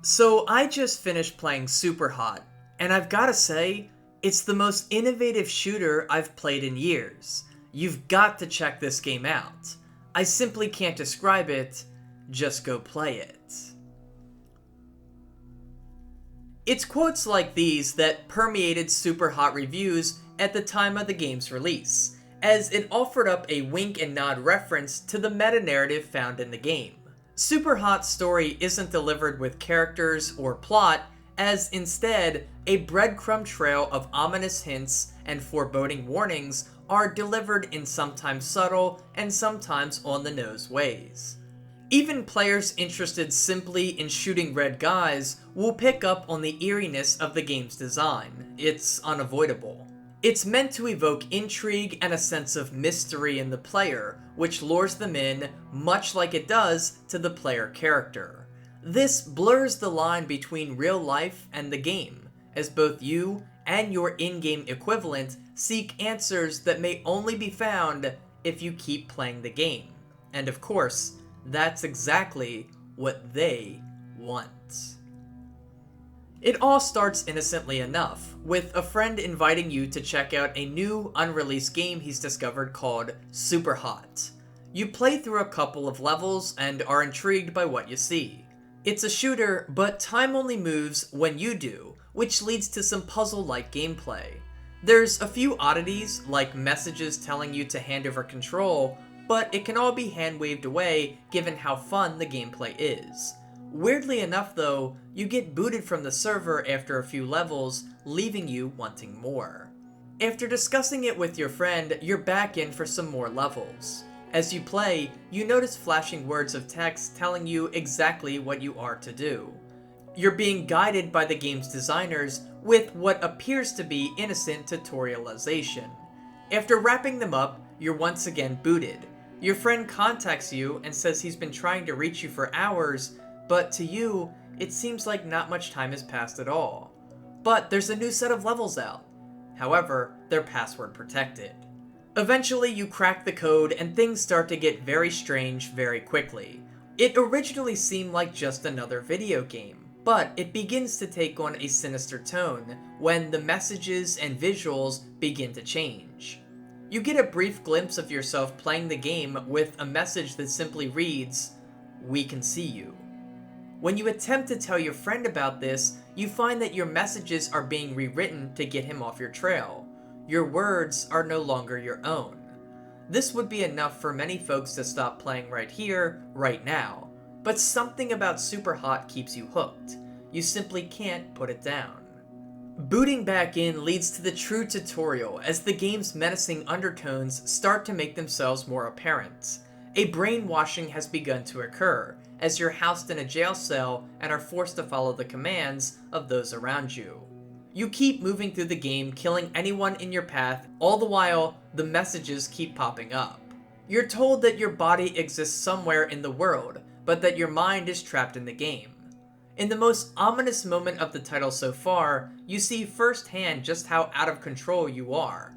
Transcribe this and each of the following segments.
So I just finished playing Superhot, and I've gotta say, it's the most innovative shooter I've played in years. You've got to check this game out. I simply can't describe it, just go play it. It's quotes like these that permeated Superhot reviews at the time of the game's release, as it offered up a wink and nod reference to the meta-narrative found in the game. Superhot's story isn't delivered with characters or plot, as instead, a breadcrumb trail of ominous hints and foreboding warnings are delivered in sometimes subtle and sometimes on-the-nose ways. Even players interested simply in shooting red guys will pick up on the eeriness of the game's design. It's unavoidable. It's meant to evoke intrigue and a sense of mystery in the player, which lures them in, much like it does to the player character. This blurs the line between real life and the game, as both you and your in-game equivalent seek answers that may only be found if you keep playing the game. And of course, that's exactly what they want. It all starts innocently enough, with a friend inviting you to check out a new, unreleased game he's discovered called Superhot. You play through a couple of levels and are intrigued by what you see. It's a shooter, but time only moves when you do, which leads to some puzzle-like gameplay. There's a few oddities, like messages telling you to hand over control, but it can all be hand-waved away given how fun the gameplay is. Weirdly enough though, you get booted from the server after a few levels, leaving you wanting more. After discussing it with your friend, you're back in for some more levels. As you play, you notice flashing words of text telling you exactly what you are to do. You're being guided by the game's designers with what appears to be innocent tutorialization. After wrapping them up, you're once again booted. Your friend contacts you and says he's been trying to reach you for hours, but to you, it seems like not much time has passed at all. But there's a new set of levels out. However, they're password protected. Eventually, you crack the code and things start to get very strange very quickly. It originally seemed like just another video game, but it begins to take on a sinister tone when the messages and visuals begin to change. You get a brief glimpse of yourself playing the game with a message that simply reads, "We can see you." When you attempt to tell your friend about this, you find that your messages are being rewritten to get him off your trail. Your words are no longer your own. This would be enough for many folks to stop playing right here, right now. But something about Superhot keeps you hooked. You simply can't put it down. Booting back in leads to the true tutorial as the game's menacing undertones start to make themselves more apparent. A brainwashing has begun to occur, as you're housed in a jail cell and are forced to follow the commands of those around you. You keep moving through the game, killing anyone in your path, all the while the messages keep popping up. You're told that your body exists somewhere in the world, but that your mind is trapped in the game. In the most ominous moment of the title so far, you see firsthand just how out of control you are.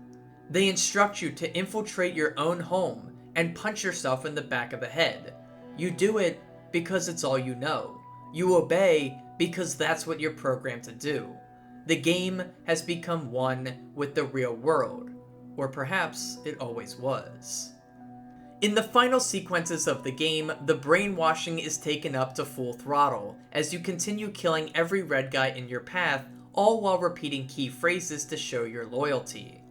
They instruct you to infiltrate your own home and punch yourself in the back of the head. You do it because it's all you know. You obey because that's what you're programmed to do. The game has become one with the real world, or perhaps it always was. In the final sequences of the game, the brainwashing is taken up to full throttle, as you continue killing every red guy in your path, all while repeating key phrases to show your loyalty.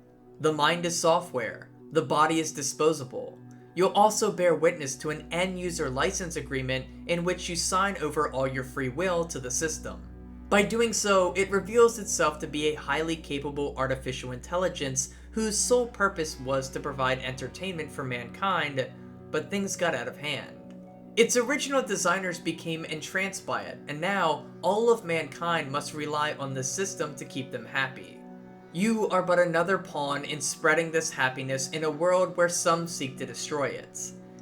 The mind is software, the body is disposable. You'll also bear witness to an end-user license agreement in which you sign over all your free will to the system. By doing so, it reveals itself to be a highly capable artificial intelligence whose sole purpose was to provide entertainment for mankind, but things got out of hand. Its original designers became entranced by it, and now all of mankind must rely on the system to keep them happy. You are but another pawn in spreading this happiness in a world where some seek to destroy it.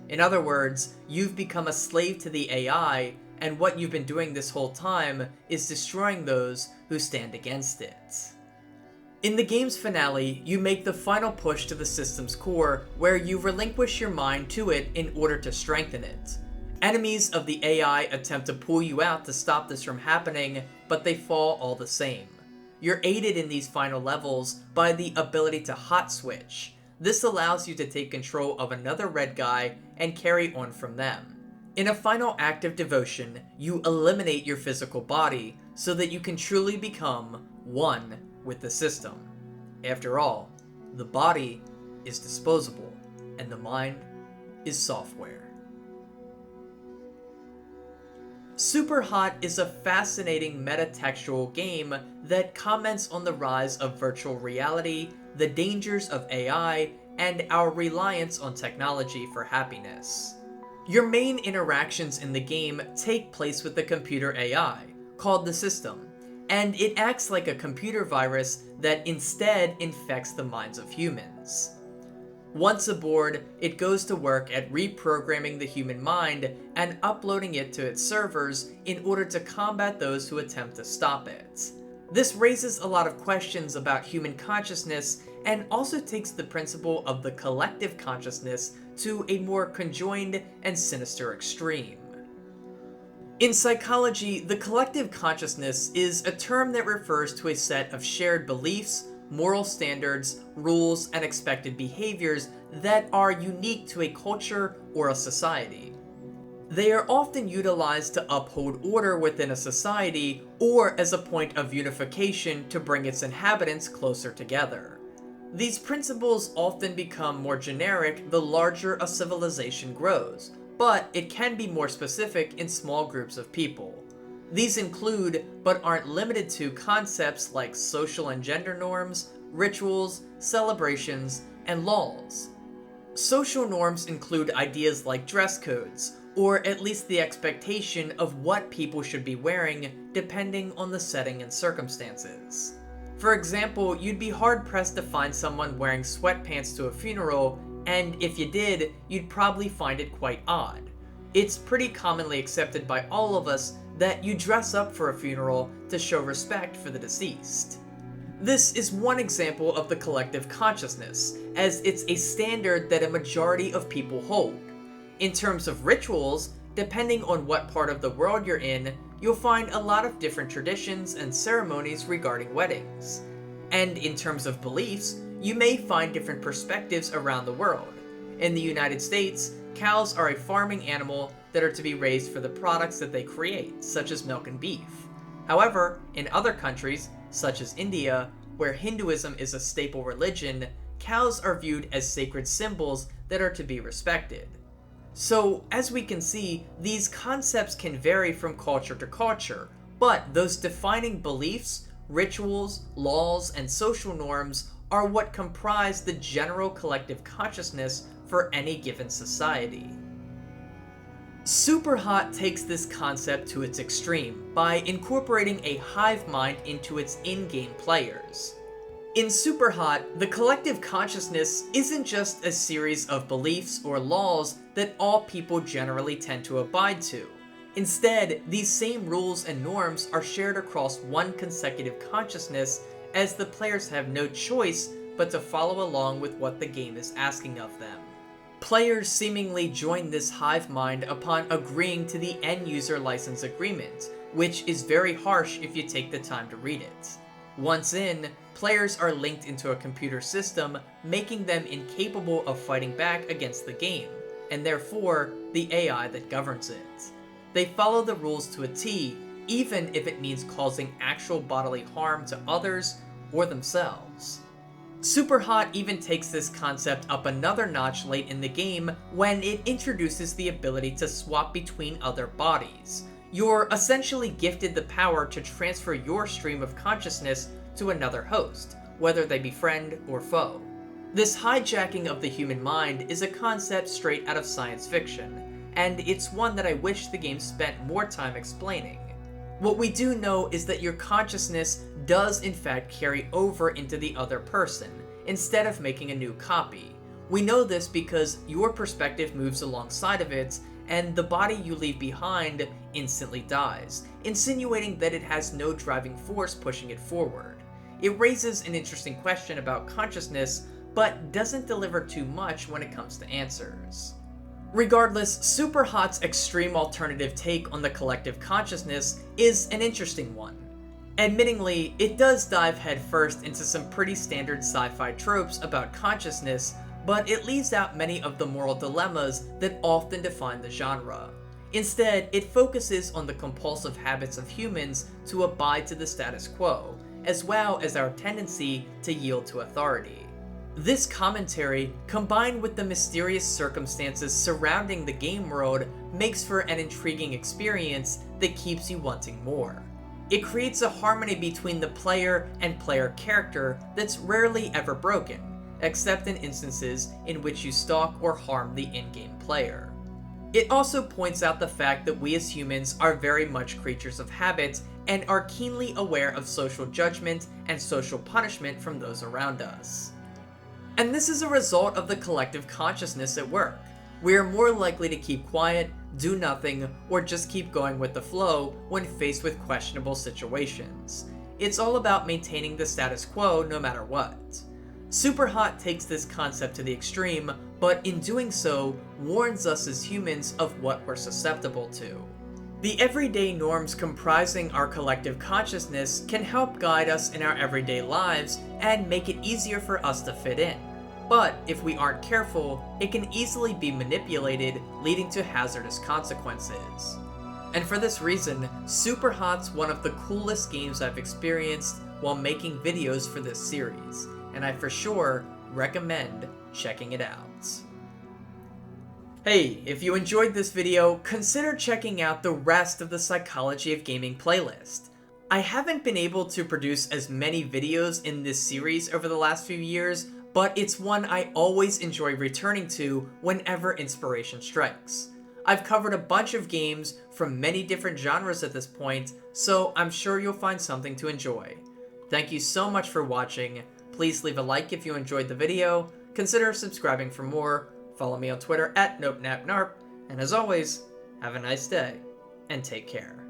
In other words, you've become a slave to the AI, and what you've been doing this whole time is destroying those who stand against it. In the game's finale, you make the final push to the system's core, where you relinquish your mind to it in order to strengthen it. Enemies of the AI attempt to pull you out to stop this from happening, but they fall all the same. You're aided in these final levels by the ability to hot switch. This allows you to take control of another red guy and carry on from them. In a final act of devotion, you eliminate your physical body so that you can truly become one with the system. After all, the body is disposable and the mind is software. Superhot is a fascinating metatextual game that comments on the rise of virtual reality, the dangers of AI, and our reliance on technology for happiness. Your main interactions in the game take place with the computer AI, called the System, and it acts like a computer virus that instead infects the minds of humans. Once aboard, it goes to work at reprogramming the human mind and uploading it to its servers in order to combat those who attempt to stop it. This raises a lot of questions about human consciousness and also takes the principle of the collective consciousness to a more conjoined and sinister extreme. In psychology, the collective consciousness is a term that refers to a set of shared beliefs, moral standards, rules, and expected behaviors that are unique to a culture or a society. They are often utilized to uphold order within a society or as a point of unification to bring its inhabitants closer together. These principles often become more generic the larger a civilization grows, but it can be more specific in small groups of people. These include, but aren't limited to, concepts like social and gender norms, rituals, celebrations, and laws. Social norms include ideas like dress codes, or at least the expectation of what people should be wearing depending on the setting and circumstances. For example, you'd be hard-pressed to find someone wearing sweatpants to a funeral, and if you did, you'd probably find it quite odd. It's pretty commonly accepted by all of us that you dress up for a funeral to show respect for the deceased. This is one example of the collective consciousness, as it's a standard that a majority of people hold. In terms of rituals, depending on what part of the world you're in, you'll find a lot of different traditions and ceremonies regarding weddings. And in terms of beliefs, you may find different perspectives around the world. In the United States, cows are a farming animal that are to be raised for the products that they create, such as milk and beef. However, in other countries, such as India, where Hinduism is a staple religion, cows are viewed as sacred symbols that are to be respected. So, as we can see, these concepts can vary from culture to culture, but those defining beliefs, rituals, laws, and social norms are what comprise the general collective consciousness for any given society. Superhot takes this concept to its extreme by incorporating a hive mind into its in-game players. In Superhot, the collective consciousness isn't just a series of beliefs or laws that all people generally tend to abide to. Instead, these same rules and norms are shared across one consecutive consciousness, as the players have no choice but to follow along with what the game is asking of them. Players seemingly join this hive mind upon agreeing to the end-user license agreement, which is very harsh if you take the time to read it. Once in, players are linked into a computer system, making them incapable of fighting back against the game, and therefore the AI that governs it. They follow the rules to a T, even if it means causing actual bodily harm to others or themselves. Superhot even takes this concept up another notch late in the game when it introduces the ability to swap between other bodies. You're essentially gifted the power to transfer your stream of consciousness to another host, whether they be friend or foe. This hijacking of the human mind is a concept straight out of science fiction, and it's one that I wish the game spent more time explaining. What we do know is that your consciousness does in fact carry over into the other person, instead of making a new copy. We know this because your perspective moves alongside of it, and the body you leave behind instantly dies, insinuating that it has no driving force pushing it forward. It raises an interesting question about consciousness, but doesn't deliver too much when it comes to answers. Regardless, Superhot's extreme alternative take on the collective consciousness is an interesting one. Admittingly, it does dive headfirst into some pretty standard sci-fi tropes about consciousness, but it leaves out many of the moral dilemmas that often define the genre. Instead, it focuses on the compulsive habits of humans to abide to the status quo, as well as our tendency to yield to authority. This commentary, combined with the mysterious circumstances surrounding the game world, makes for an intriguing experience that keeps you wanting more. It creates a harmony between the player and player character that's rarely ever broken, except in instances in which you stalk or harm the in-game player. It also points out the fact that we as humans are very much creatures of habit and are keenly aware of social judgment and social punishment from those around us. And this is a result of the collective consciousness at work. We are more likely to keep quiet, do nothing, or just keep going with the flow when faced with questionable situations. It's all about maintaining the status quo no matter what. Superhot takes this concept to the extreme, but in doing so, warns us as humans of what we're susceptible to. The everyday norms comprising our collective consciousness can help guide us in our everyday lives and make it easier for us to fit in. But if we aren't careful, it can easily be manipulated, leading to hazardous consequences. And for this reason, Superhot's one of the coolest games I've experienced while making videos for this series, and I for sure recommend checking it out. Hey, if you enjoyed this video, consider checking out the rest of the Psychology of Gaming playlist. I haven't been able to produce as many videos in this series over the last few years, but it's one I always enjoy returning to whenever inspiration strikes. I've covered a bunch of games from many different genres at this point, so I'm sure you'll find something to enjoy. Thank you so much for watching. Please leave a like if you enjoyed the video, consider subscribing for more, follow me on Twitter at NopNapNarp, and as always, have a nice day, and take care.